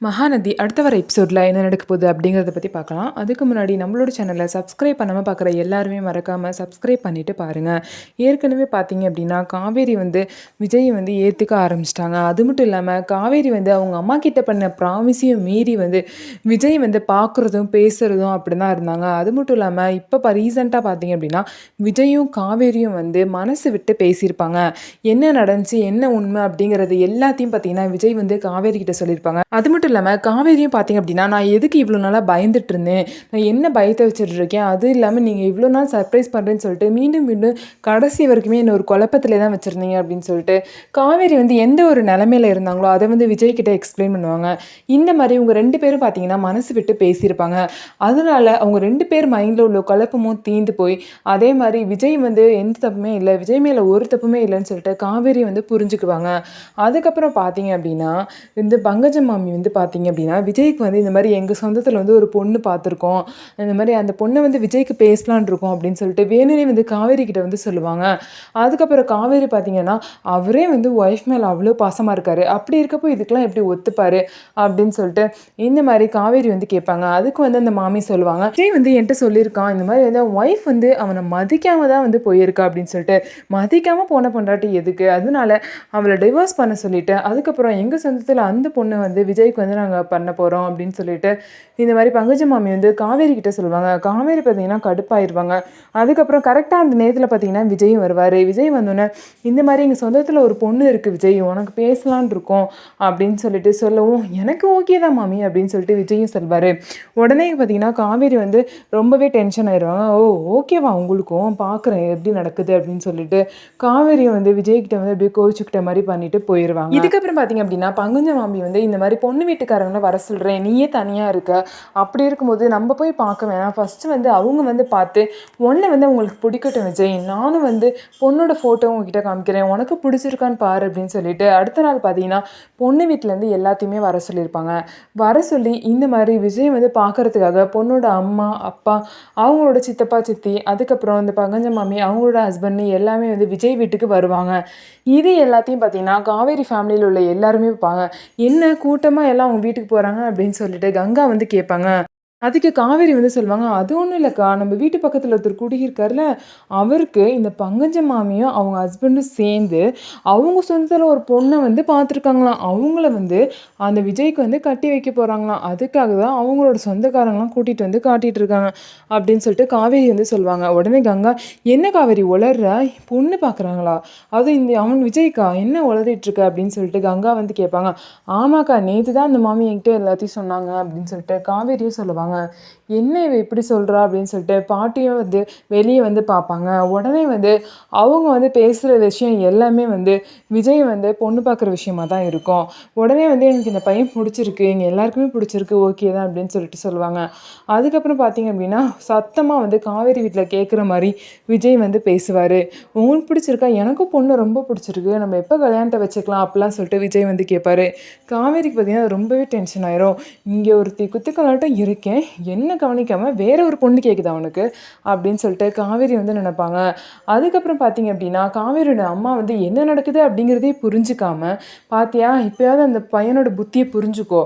மகாநதி அடுத்த வர எபிசோடில் என்ன நடக்க போகுது அப்படிங்கிறத பற்றி பார்க்கலாம். அதுக்கு முன்னாடி நம்மளோட சேனலை சப்ஸ்கிரைப் பண்ணாமல் பார்க்குற எல்லாருமே மறக்காமல் சப்ஸ்கிரைப் பண்ணிவிட்டு பாருங்கள். ஏற்கனவே பார்த்தீங்க அப்படின்னா காவேரி விஜயை ஏற்றுக்க ஆரம்பிச்சிட்டாங்க. அது மட்டும் இல்லாமல் காவேரி அவங்க அம்மா கிட்ட பண்ண ப்ராமிஸையும் மீறி விஜய் பார்க்குறதும் பேசுகிறதும் அப்படி தான் இருந்தாங்க. அது மட்டும் இல்லாமல் இப்போ ரீசெண்டாக பார்த்தீங்க அப்படின்னா விஜயும் காவேரியும் மனசு விட்டு பேசியிருப்பாங்க. என்ன நடந்துச்சு, என்ன உண்மை அப்படிங்கிறது எல்லாத்தையும் பார்த்தீங்கன்னா விஜய் காவேரி கிட்ட சொல்லியிருப்பாங்க. அது மட்டும் இல்லாமல் காவேரியும் பார்த்தீங்க அப்படின்னா, நான் எதுக்கு இவ்வளோ நாளாக பயந்துட்டு இருந்தேன், நான் என்ன பயத்தை வச்சுட்டு இருக்கேன், அது இல்லாமல் நீங்கள் இவ்வளோ நாள் சர்ப்ரைஸ் பண்ணுறேன்னு சொல்லிட்டு மீண்டும் மீண்டும் கடைசி வரைக்குமே என்ன ஒரு குழப்பத்திலே தான் வச்சுருந்தீங்க அப்படின்னு சொல்லிட்டு காவேரி எந்த ஒரு நிலமையில இருந்தாங்களோ அதை விஜய் கிட்ட எக்ஸ்பிளைன் பண்ணுவாங்க. இந்த மாதிரி இவங்க 2 பேரும் பார்த்தீங்கன்னா மனசு விட்டு பேசியிருப்பாங்க. அதனால அவங்க 2 பேர் மைண்டில் உள்ள குழப்பமும் தீந்து போய் அதே மாதிரி விஜய் எந்த தப்புமே இல்லை, விஜய் மேலே ஒரு தப்புமே இல்லைன்னு சொல்லிட்டு காவேரி புரிஞ்சுக்குவாங்க. அதுக்கப்புறம் பார்த்தீங்க அப்படின்னா இந்த பங்கஜம் மாமி பார்த்தீங்க அப்படின்னா விஜய்க்கு இந்த மாதிரி எங்கள் சொந்தத்தில் ஒரு பொண்ணு பார்த்துருக்கோம், இந்த மாதிரி அந்த பொண்ணை விஜய்க்கு பேசலான் இருக்கோம் அப்படின்னு சொல்லிட்டு வேணுனே காவேரி கிட்ட சொல்லுவாங்க. அதுக்கப்புறம் காவேரி பார்த்தீங்கன்னா அவரே ஒய்ஃப் மேலே அவ்வளோ பாசமாக இருக்காரு, அப்படி இருக்கப்போ இதுக்கெல்லாம் எப்படி ஒத்துப்பாரு அப்படின்னு சொல்லிட்டு இந்த மாதிரி காவேரி கேட்பாங்க. அதுக்கு அந்த மாமி சொல்லுவாங்க, விஜய் என்கிட்ட சொல்லியிருக்கான் இந்த மாதிரி ஒய்ஃப் அவனை மதிக்காம தான் போயிருக்கா அப்படின்னு சொல்லிட்டு. மதிக்காமல் போன பொண்டாட்டி எதுக்கு, அதனால அவளை டிவோர்ஸ் பண்ண சொல்லிட்டு அதுக்கப்புறம் எங்கள் சொந்தத்தில் அந்த பொண்ணு விஜய்க்கு நாங்கள் பண்ண போகிறோம் அப்படின்னு சொல்லிட்டு இந்த மாதிரி பங்கஜம் மாமி காவேரி கிட்ட சொல்லுவாங்க. காவேரி பார்த்தீங்கன்னா கடுப்பாயிருவாங்க. அதுக்கப்புறம் கரெக்டாக அந்த நேரத்தில் பார்த்தீங்கன்னா விஜயும் வருவார். விஜய் வந்தோன்னே இந்த மாதிரி எங்கள் சொந்தத்தில் ஒரு பொண்ணு இருக்குது விஜய், உனக்கு பேசலான் இருக்கோம் அப்படின்னு சொல்லிட்டு சொல்லவும் எனக்கு ஓகே தான் மாமி அப்படின்னு சொல்லிட்டு விஜயும் சொல்வார். உடனே பார்த்தீங்கன்னா காவேரி ரொம்பவே டென்ஷன் ஆயிடுவாங்க. ஓ ஓகேவா உங்களுக்கும், பார்க்குறேன் எப்படி நடக்குது அப்படின்னு சொல்லிட்டு காவேரி விஜய்கிட்ட அப்படியே கோவிச்சுக்கிட்ட மாதிரி பண்ணிட்டு போயிடுவாங்க. இதுக்கப்புறம் பார்த்தீங்க அப்படின்னா பங்கஜம் மாமி இந்த மாதிரி பொண்ணு வீட்டுக்காரங்களை வர சொல்கிறேன், நீயே தனியாக இருக்க, அப்படி இருக்கும்போது நம்ம போய் பார்க்க வேணாம், ஃபஸ்ட்டு அவங்க பார்த்து ஒன்றை அவங்களுக்கு பிடிக்கட்டும் விஜய், நானும் பொண்ணோட ஃபோட்டோ உங்ககிட்ட காமிக்கிறேன், உனக்கு பிடிச்சிருக்கான்னு பாரு அப்படின்னு சொல்லிட்டு அடுத்த நாள் பார்த்தீங்கன்னா பொண்ணு வீட்டிலேருந்து எல்லாத்தையுமே வர சொல்லியிருப்பாங்க. வர சொல்லி இந்த மாதிரி விஜய் பார்க்குறதுக்காக பொண்ணோட அம்மா அப்பா அவங்களோட சித்தப்பா சித்தி அதுக்கப்புறம் இந்த பங்கஜம் மாமி அவங்களோட ஹஸ்பண்ட் எல்லாமே விஜய் வீட்டுக்கு வருவாங்க. இது எல்லாத்தையும் பார்த்தீங்கன்னா காவேரி ஃபேமிலியில் உள்ள எல்லாருமே பார்ப்பாங்க. என்ன கூட்டமாக எல்லாம் அவங்க வீட்டுக்கு போகிறாங்க அப்படின்னு சொல்லிட்டு கங்கா கேட்பாங்க. அதுக்கு காவேரி சொல்லுவாங்க, அது ஒன்றும் இல்லைக்கா, நம்ம வீட்டு பக்கத்தில் ஒருத்தர் குடியிருக்காருல அவருக்கு இந்த பங்கஜம் மாமியும் அவங்க ஹஸ்பண்டும் சேர்ந்து அவங்க சொந்தத்தில் ஒரு பொண்ணை பார்த்துருக்காங்களாம். அவங்கள அந்த விஜய்க்கு கட்டி வைக்க போகிறாங்களாம். அதுக்காக தான் அவங்களோட சொந்தக்காரங்களாம் கூட்டிகிட்டு காட்டிகிட்டு இருக்காங்க அப்படின்னு சொல்லிட்டு காவேரி சொல்லுவாங்க. உடனே கங்கா, என்ன காவேரி உளர்ற, பொண்ணு பார்க்குறாங்களா, அது இந்த அவன் விஜய்க்கா, என்ன உளறிட்டுருக்க அப்படின்னு சொல்லிட்டு கங்கா கேட்பாங்க. ஆமாக்கா, நேற்று தான் அந்த மாமி என்கிட்ட எல்லாத்தையும் சொன்னாங்க அப்படின்னு சொல்லிட்டு காவேரியும் சொல்லுவாங்க. என்ன இவ இப்படி சொல்கிறா அப்படின்னு சொல்லிட்டு பாட்டியும் வெளியே பார்ப்பாங்க. உடனே அவங்க பேசுகிற விஷயம் எல்லாமே விஜய் பொண்ணு பார்க்குற விஷயமா தான் இருக்கும். உடனே எனக்கு இந்த பையன் பிடிச்சிருக்கு, எங்கள் எல்லாருக்குமே பிடிச்சிருக்கு, ஓகே தான் அப்படின்னு சொல்லிட்டு சொல்லுவாங்க. அதுக்கப்புறம் பார்த்தீங்க அப்படின்னா சத்தமாக காவேரி வீட்டில் கேட்குற மாதிரி விஜய் பேசுவார். உங்களுக்கு பிடிச்சிருக்கா, எனக்கும் பொண்ணு ரொம்ப பிடிச்சிருக்கு, நம்ம எப்போ கல்யாணத்தை வச்சுக்கலாம் அப்படிலாம் சொல்லிட்டு விஜய் கேட்பாரு. காவேரிக்கு பார்த்தீங்கன்னா ரொம்பவே டென்ஷன் ஆயிரும். இங்கே ஒருத்தி குத்துக்கலாட்டம் இருக்கேன், என்ன கவனிக்காமல் வேற ஒரு பொண்ணு கேட்குது அவனுக்கு அப்படின்னு சொல்லிட்டு காவேரி நினைப்பாங்க. அதுக்கப்புறம் பார்த்தீங்க அப்படின்னா காவேரியோட அம்மா என்ன நடக்குது அப்படிங்கிறதே புரிஞ்சுக்காம, பார்த்தியா இப்போயாவது அந்த பையனோட புத்தியை புரிஞ்சுக்கோ,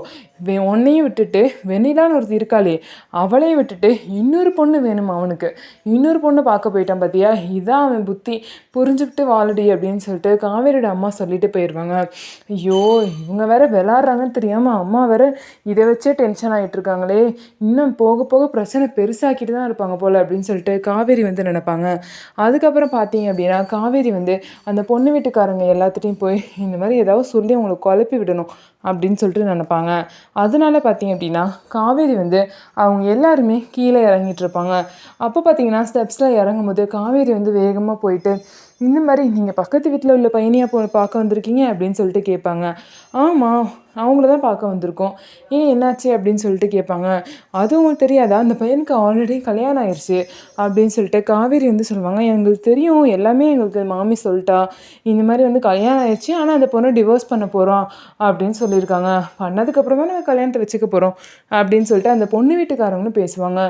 உன்னையும் விட்டுட்டு வெண்ணிலான்னு ஒருத்தி இருக்காளே அவளையும் விட்டுட்டு இன்னொரு பொண்ணு வேணும் அவனுக்கு, இன்னொரு பொண்ணு பார்க்க போயிட்டான் பார்த்தியா, இதான் அவன் புத்தி, புரிஞ்சுக்கிட்டு வாழடி அப்படின்னு சொல்லிட்டு காவேரியோட அம்மா சொல்லிட்டு போயிடுவாங்க. ஐயோ இவங்க வேற விளாட்றாங்கன்னு தெரியாமல் அம்மா வேற இதை வச்சே டென்ஷன் ஆகிட்டு இருக்காங்களே, இன்னும் போக போக பிரச்சனை பெருசாக்கிட்டு தான் இருப்பாங்க போல் அப்படின்னு சொல்லிட்டு காவேரி நினைப்பாங்க. அதுக்கப்புறம் பார்த்தீங்க அப்படின்னா காவேரி அந்த பொண்ணு வீட்டுக்காரங்க எல்லாத்துட்டையும் போய் இந்த மாதிரி ஏதாவது சொல்லி அவங்களை குழப்பி விடணும் அப்படின்னு சொல்லிட்டு நினைப்பாங்க. அதனால பார்த்தீங்க அப்படின்னா காவேரி அவங்க எல்லாருமே கீழே இறங்கிட்டு இருப்பாங்க. அப்போ பார்த்தீங்கன்னா ஸ்டெப்ஸில் இறங்கும்போது காவேரி வேகமாக போயிட்டு இந்த மாதிரி நீங்கள் பக்கத்து வீட்டில் உள்ள பையனையாக பார்க்க வந்திருக்கீங்க அப்படின்னு சொல்லிட்டு கேட்பாங்க. ஆமாம், அவங்கள தான் பார்க்க வந்திருக்கோம், ஏன் என்னாச்சு அப்படின்னு சொல்லிட்டு கேட்பாங்க. அது உங்களுக்கு தெரியாதா, அந்த பையனுக்கு ஆல்ரெடி கல்யாணம் ஆயிடுச்சு அப்படின்னு சொல்லிட்டு காவேரி சொல்லுவாங்க. எங்களுக்கு தெரியும், எல்லாமே எங்களுக்கு மாமி சொல்லிட்டா, இந்த மாதிரி கல்யாணம் ஆயிடுச்சு, ஆனால் அந்த பொண்ணை டிவோர்ஸ் பண்ண போகிறோம் அப்படின்னு சொல்லியிருக்காங்க, பண்ணதுக்கப்புறமா நாங்கள் கல்யாணத்தை வச்சுக்க போகிறோம் அப்படின்னு சொல்லிட்டு அந்த பொண்ணு வீட்டுக்காரங்களும் பேசுவாங்க.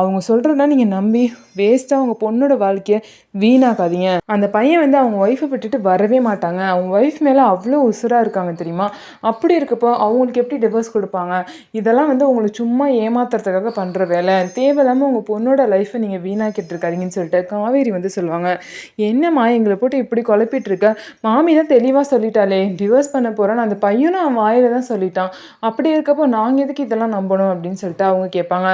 அவங்க சொல்கிறதா நீங்கள் நம்பி வேஸ்ட்டாக அவங்க பொண்ணோட வாழ்க்கையை வீணாக்காதீங்க. அந்த பையன் அவங்க ஒய்ஃபை விட்டுட்டு வரவே மாட்டாங்க, அவங்க ஒய்ஃப் மேலே அவ்வளோ உசுராக இருக்காங்க தெரியுமா, அப்படி இருக்க இருக்கப்போ அவங்களுக்கு எப்படி டிவோர்ஸ் கொடுப்பாங்க? இதெல்லாம் வந்து உங்கள சும்மா ஏமாத்துறதுக்காக பண்ணுற வேலை. தேவையில்லாம உங்கள் பொண்ணோட லைஃப்பை நீங்கள் வீணாக்கிட்டு இருக்காதீங்கன்னு சொல்லிட்டு காவேரி வந்து சொல்லுவாங்க. என்னம்மா எங்களை போட்டு இப்படி குழப்பிட்டு இருக்க? மாமி தான் தெளிவாக சொல்லிட்டாளே, டிவோர்ஸ் பண்ண போகிறேன்னு அந்த பையனும் அவன் வாயில தான் சொல்லிட்டான். அப்படி இருக்கப்போ நாங்கள் எதுக்கு இதெல்லாம் நம்பணும் அப்படின்னு சொல்லிட்டு அவங்க கேட்பாங்க.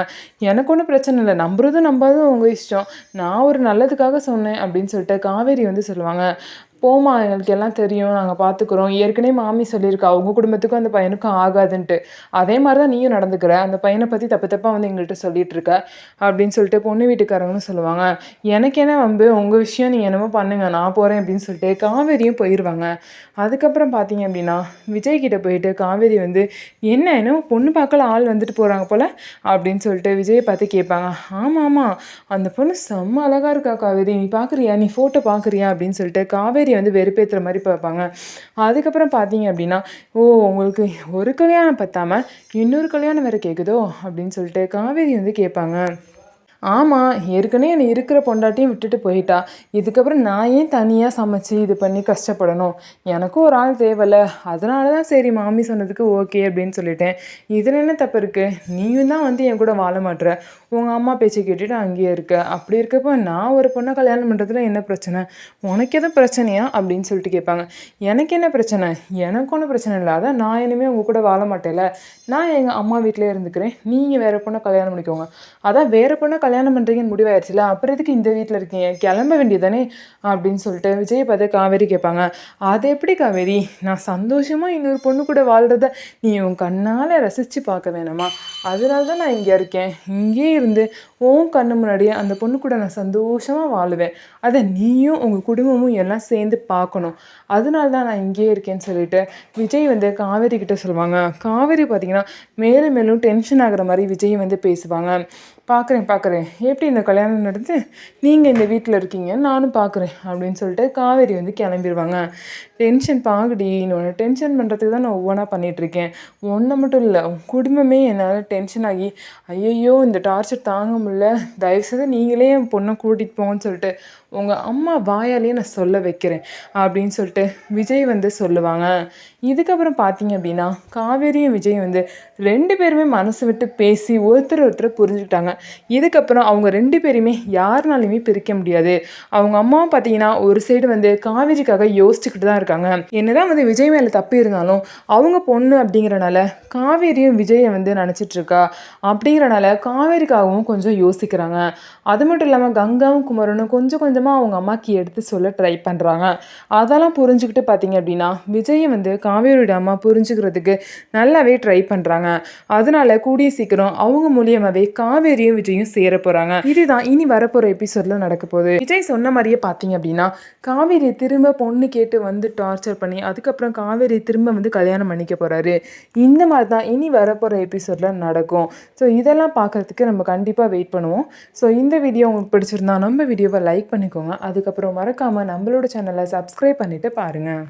எனக்கு ஒன்றும் பிரச்சனை இல்லை, நம்புறதும் நம்பாததும் உங்கள் இஷ்டம். நான் ஒரு நல்லதுக்காக சொன்னேன் அப்படின்னு சொல்லிட்டு காவேரி வந்து சொல்லுவாங்க. போம்மா, எங்களுக்கு எல்லாம் தெரியும், நாங்கள் பார்த்துக்குறோம். ஏற்கனவே மாமி சொல்லியிருக்கா அவங்க குடும்பத்துக்கும் அந்த பையனுக்கும் ஆகாதுன்ட்டு. அதே மாதிரி தான் நீயும் நடந்துக்கிற. அந்த பையனை பற்றி தப்பு தப்பாக வந்து எங்கள்கிட்ட சொல்லிட்டு இருக்க அப்படின்னு சொல்லிட்டு பொண்ணு வீட்டுக்காரங்களும் சொல்லுவாங்க. எனக்கு என்ன வம்பு, உங்கள் விஷயம், நீங்கள் என்னமோ பண்ணுங்க, நான் போகிறேன் அப்படின்னு சொல்லிட்டு காவேரியும் போயிடுவாங்க. அதுக்கப்புறம் பார்த்தீங்க அப்படின்னா விஜய் கிட்ட போயிட்டு காவேரி வந்து என்ன பொண்ணு பார்க்கல ஆள் வந்துட்டு போகிறாங்க போல் அப்படின்னு சொல்லிட்டு விஜயை பார்த்து கேட்பாங்க. ஆமாம் ஆமாம், அந்த பொண்ணு செம்ம அழகாக இருக்கா காவேரி, நீ பார்க்குறியா, நீ ஃபோட்டோ பார்க்குறியா அப்படின்னு சொல்லிட்டு காவேரி வந்து வெறுப்பேற்றுற மாதிரி பார்ப்பாங்க. அதுக்கப்புறம் பார்த்தீங்க அப்படின்னா, ஓ உங்களுக்கு ஒரு கல்யாணம் பத்தாம இன்னொரு கல்யாணம் வேறு கேட்குதோ அப்படின்னு சொல்லிட்டு காவேரி வந்து கேட்பாங்க. ஆமாம், ஏற்கனவே என்னை இருக்கிற பொண்டாட்டியும் விட்டுட்டு போயிட்டா. இதுக்கப்புறம் நான் ஏன் தனியாக சமைச்சு இது பண்ணி கஷ்டப்படணும்? எனக்கும் ஒரு ஆள் தேவையில்ல. அதனால தான் சரி மாமி சொன்னதுக்கு ஓகே அப்படின்னு சொல்லிட்டேன். இதில் என்ன தப்பு இருக்குது? நீயும் தான் வந்து என் கூட வாழ மாட்ற. உங்கள் அம்மா பேச்சை கேட்டுட்டு அங்கேயே இருக்க. அப்படி இருக்கப்போ நான் ஒரு பொண்ணை கல்யாணம் பண்ணுறதுல என்ன பிரச்சனை? உனக்கு எதுவும் பிரச்சனையா அப்படின்னு சொல்லிட்டு கேட்பாங்க. எனக்கு என்ன பிரச்சனை? எனக்கு ஒன்றும் பிரச்சனை இல்லை. அதான் நான் இனிமேல் உங்கள் கூட வாழ மாட்டேன்ல. நான் எங்கள் அம்மா வீட்டிலே இருந்துக்கிறேன். நீங்கள் வேறு பொண்ணை கல்யாணம் பண்ணிக்கோங்க. அதான் வேறு பொண்ணை கல்யாணம் பண்ணுறீங்கன்னு முடிவாயிடுச்சுல, அப்புறம் எதுக்கு இந்த வீட்டில் இருக்கீங்க? கிளம்ப வேண்டியதானே அப்படின்னு சொல்லிட்டு விஜயை பார்த்து காவேரி கேட்பாங்க. அது எப்படி காவேரி? நான் சந்தோஷமாக இன்னொரு பொண்ணு கூட வாழ்கிறத நீ உன் கண்ணால் ரசித்து பார்க்க வேணாமா? அதனால தான் நான் இங்கே இருக்கேன். இங்கே இருந்து உன் கண்ணு முன்னாடியே அந்த பொண்ணு கூட நான் சந்தோஷமாக வாழுவேன். அதை நீயும் உங்கள் குடும்பமும் எல்லாம் சேர்ந்து பார்க்கணும். அதனால தான் நான் இங்கேயே இருக்கேன்னு சொல்லிட்டு விஜய் வந்து காவேரி கிட்ட சொல்லுவாங்க. காவேரி பார்த்தீங்கன்னா மேலும் மேலும் டென்ஷன் ஆகிற மாதிரி விஜய் வந்து பேசுவாங்க. பார்க்குறேன் எப்படி இந்த கல்யாணம் நடந்து நீங்கள் இந்த வீட்டில் இருக்கீங்க நானும் பார்க்குறேன் அப்படின்னு சொல்லிட்டு காவேரி வந்து கிளம்பிடுவாங்க. டென்ஷன் பாகுடி, இன்னொன்று டென்ஷன் பண்ணுறதுக்கு தான் நான் ஒவ்வொன்றா பண்ணிகிட்ருக்கேன். ஒன்றை மட்டும் இல்லை, உன் குடும்பமே என்னால் டென்ஷன் ஆகி ஐயையோ இந்த டார்ச்சர் தாங்க முடியல, தயவுசெய்து நீங்களே என் பொண்ணை கூட்டிகிட்டு போங்கன்னு சொல்லிட்டு உங்கள் அம்மா வாயாலேயே நான் சொல்ல வைக்கிறேன் அப்படின்னு சொல்லிட்டு விஜய் வந்து சொல்லுவாங்க. இதுக்கப்புறம் பார்த்தீங்க அப்படின்னா காவேரியும் விஜய் வந்து 2 பேருமே மனசு விட்டு பேசி ஒருத்தர் புரிஞ்சுக்கிட்டாங்க. இதுக்கப்புறம் அவங்க 2 பேருமே யாருனாலையுமே பிரிக்க முடியாது. அவங்க அம்மாவும் பார்த்தீங்கன்னா ஒரு சைடு வந்து காவேரிக்காக யோசிச்சுக்கிட்டு தான் இருக்காங்க. என்னதான் வந்து விஜய் மேலே தப்பு இருந்தாலும் அவங்க பொண்ணு அப்படிங்கிறனால காவேரியும் விஜயை வந்து நினச்சிட்டு இருக்கா. அப்படிங்கிறனால காவேரிக்காகவும் கொஞ்சம் யோசிக்கிறாங்க. அது மட்டும் இல்லாமல் கங்காவும் குமரனும் கொஞ்சம் கொஞ்சமாக அவங்க அம்மாக்கு எடுத்து சொல்ல ட்ரை பண்ணுறாங்க. அதெல்லாம் புரிஞ்சுக்கிட்டு பார்த்தீங்க அப்படின்னா விஜயை வந்து காவேரியோட அம்மா புரிஞ்சுக்கிறதுக்கு நல்லாவே ட்ரை பண்ணுறாங்க. அதனால கூடிய சீக்கிரம் அவங்க மூலியமாகவே காவேரியும் விஜயும் சேர போகிறாங்க. இதுதான் இனி வரப்போகிற எபிசோடில் நடக்க போகுது. விஜய் சொன்ன மாதிரியே பார்த்தீங்க அப்படின்னா காவேரி திரும்ப பொண்ணு கேட்டு வந்து டார்ச்சர் பண்ணி அதுக்கப்புறம் காவேரி திரும்ப வந்து கல்யாணம் பண்ணிக்க போகிறாரு. இந்த மாதிரி தான் இனி வரப்போகிற எபிசோடில் நடக்கும். ஸோ இதெல்லாம் பார்க்குறதுக்கு நம்ம கண்டிப்பாக வெயிட் பண்ணுவோம். ஸோ இந்த வீடியோ உங்களுக்கு பிடிச்சிருந்தா நம்ம வீடியோவை லைக் பண்ணிக்கோங்க. அதுக்கப்புறம் மறக்காமல் நம்மளோட சேனலை சப்ஸ்கிரைப் பண்ணிவிட்டு பாருங்கள்.